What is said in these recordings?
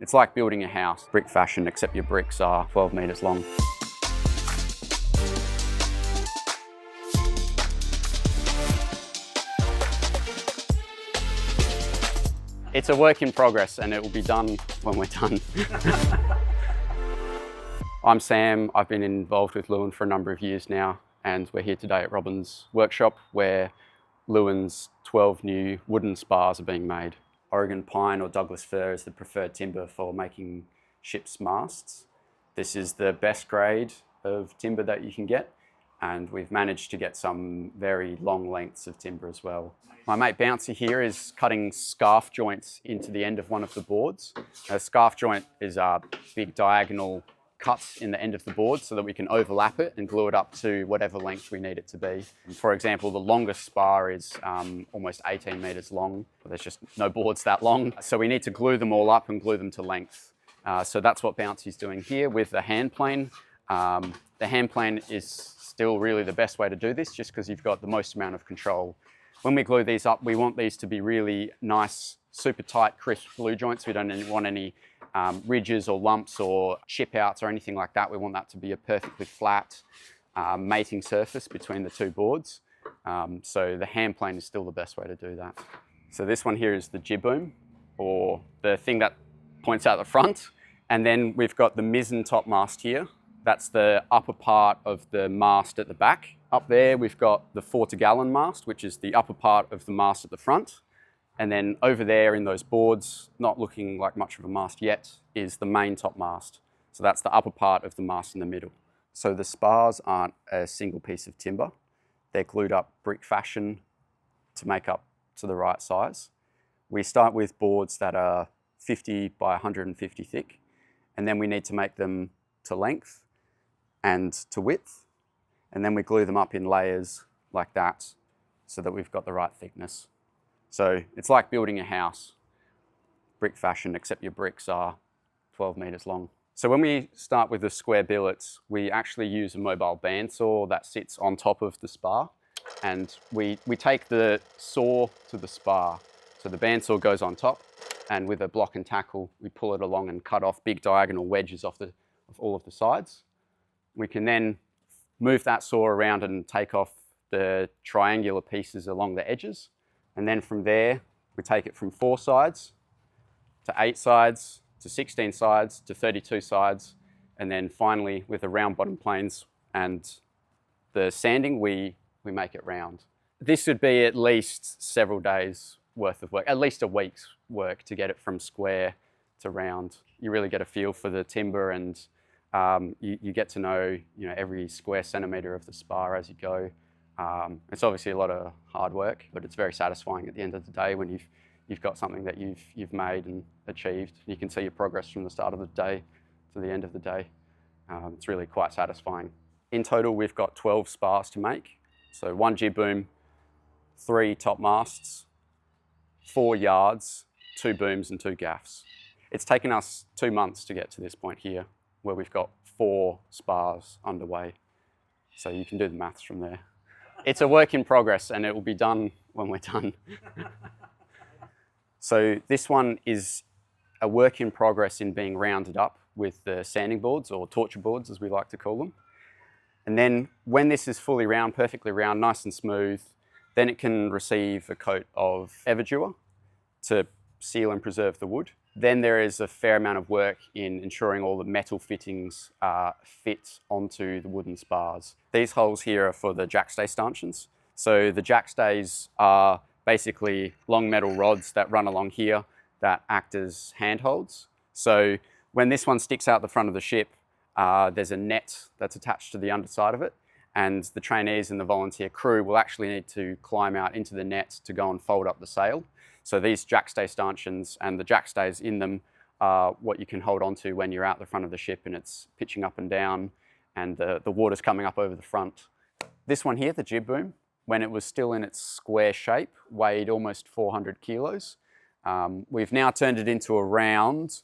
It's like building a house, brick fashion, except your bricks are 12 metres long. It's a work in progress and it will be done when we're done. I'm Sam, I've been involved with Leeuwin for a number of years now, and we're here today at Robin's workshop where Leeuwin's 12 new wooden spars are being made. Oregon pine or Douglas fir is the preferred timber for making ships' masts. This is the best grade of timber that you can get, and we've managed to get some very long lengths of timber as well. My mate Bouncy here is cutting scarf joints into the end of one of the boards. A scarf joint is a big diagonal cut in the end of the board so that we can overlap it and glue it up to whatever length we need it to be. For example, the longest spar is almost 18 metres long. There's just no boards that long. So we need to glue them all up and glue them to length. So that's what Bouncy's doing here with the hand plane. The hand plane is still really the best way to do this just because you've got the most amount of control. When we glue these up, we want these to be really nice, super tight, crisp glue joints. We don't want any ridges or lumps or chip outs or anything like that. We want that to be a perfectly flat mating surface between the two boards. So the hand plane is still the best way to do that. So this one here is the jib boom, or the thing that points out the front. And then we've got the mizzen topmast here. That's the upper part of the mast at the back. Up there we've got the 40-gallon mast, which is the upper part of the mast at the front. And then over there in those boards, not looking like much of a mast yet, is the main topmast. So that's the upper part of the mast in the middle. So the spars aren't a single piece of timber. They're glued up brick fashion to make up to the right size. We start with boards that are 50 by 150 thick, and then we need to make them to length and to width. And then we glue them up in layers like that so that we've got the right thickness. So it's like building a house, brick fashion, except your bricks are 12 metres long. So when we start with the square billets, we actually use a mobile bandsaw that sits on top of the spar, and we take the saw to the spar. So the bandsaw goes on top, and with a block and tackle, we pull it along and cut off big diagonal wedges of all of the sides. We can then move that saw around and take off the triangular pieces along the edges. And then from there, we take it from 4 sides to 8 sides to 16 sides to 32 sides. And then finally, with the round bottom planes and the sanding, we make it round. This would be at least several days worth of work, at least a week's work to get it from square to round. You really get a feel for the timber, and you get to know, every square centimetre of the spar as you go. It's obviously a lot of hard work, but it's very satisfying at the end of the day when you've got something that you've made and achieved. You can see your progress from the start of the day to the end of the day. It's really quite satisfying. In total, we've got 12 spars to make. So 1 jib boom, 3 topmasts, 4 yards, 2 booms and 2 gaffs. It's taken us 2 months to get to this point here, where we've got 4 spars underway. So you can do the maths from there. It's a work in progress and it will be done when we're done. So this one is a work in progress in being rounded up with the sanding boards, or torture boards as we like to call them. And then when this is fully round, perfectly round, nice and smooth, then it can receive a coat of Everdure to seal and preserve the wood. Then there is a fair amount of work in ensuring all the metal fittings fit onto the wooden spars. These holes here are for the jackstay stanchions. So the jackstays are basically long metal rods that run along here that act as handholds. So when this one sticks out the front of the ship, there's a net that's attached to the underside of it, and the trainees and the volunteer crew will actually need to climb out into the net to go and fold up the sail. So these jackstay stanchions and the jackstays in them are what you can hold on to when you're out the front of the ship and it's pitching up and down and the water's coming up over the front. This one here, the jib boom, when it was still in its square shape, weighed almost 400 kilos. We've now turned it into a round,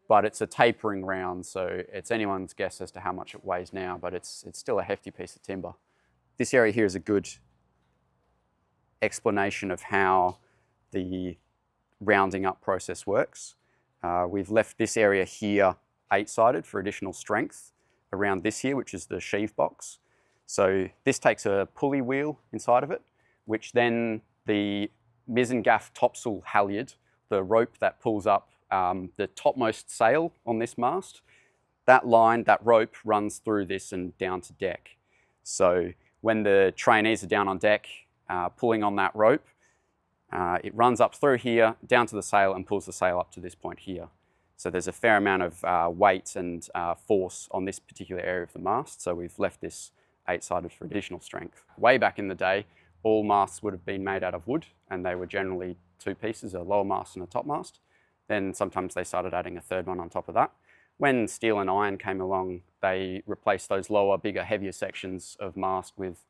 but it's a tapering round, so it's anyone's guess as to how much it weighs now, but it's still a hefty piece of timber. This area here is a good explanation of how the rounding up process works. We've left this area here 8-sided for additional strength around this here, which is the sheave box. So this takes a pulley wheel inside of it, which then the mizzen gaff topsail halyard, the rope that pulls up the topmost sail on this mast, that line, that rope runs through this and down to deck. So when the trainees are down on deck pulling on that rope, it runs up through here, down to the sail and pulls the sail up to this point here. So there's a fair amount of weight and force on this particular area of the mast. So we've left this 8-sided for additional strength. Way back in the day, all masts would have been made out of wood, and they were generally 2 pieces, a lower mast and a topmast. Then sometimes they started adding a third one on top of that. When steel and iron came along, they replaced those lower, bigger, heavier sections of mast with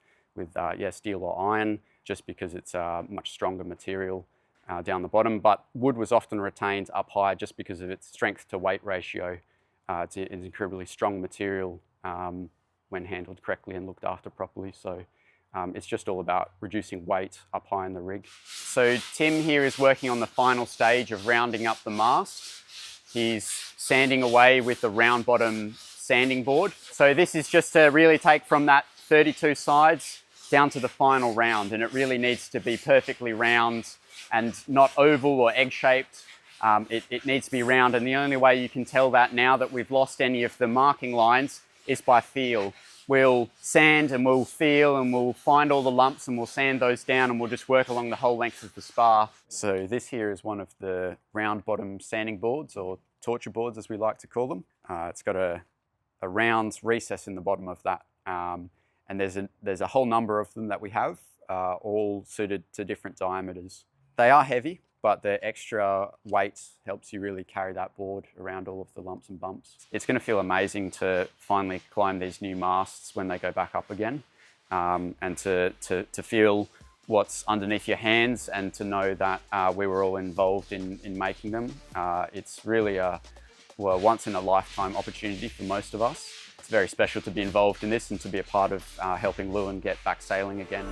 steel or iron, just because it's a much stronger material down the bottom. But wood was often retained up high just because of its strength to weight ratio. It's an incredibly strong material when handled correctly and looked after properly. So it's just all about reducing weight up high in the rig. So Tim here is working on the final stage of rounding up the mast. He's sanding away with the round bottom sanding board. So this is just to really take from that 32 sides down to the final round, and it really needs to be perfectly round and not oval or egg-shaped. It needs to be round, and the only way you can tell that now that we've lost any of the marking lines is by feel. We'll sand and we'll feel and we'll find all the lumps and we'll sand those down, and we'll just work along the whole length of the spar. So this here is one of the round bottom sanding boards, or torture boards as we like to call them. It's got a round recess in the bottom of that. And there's a whole number of them that we have, all suited to different diameters. They are heavy, but the extra weight helps you really carry that board around all of the lumps and bumps. It's going to feel amazing to finally climb these new masts when they go back up again, and to feel what's underneath your hands, and to know that we were all involved in making them. It's really a once in a lifetime opportunity for most of us. It's very special to be involved in this and to be a part of helping Leeuwin get back sailing again.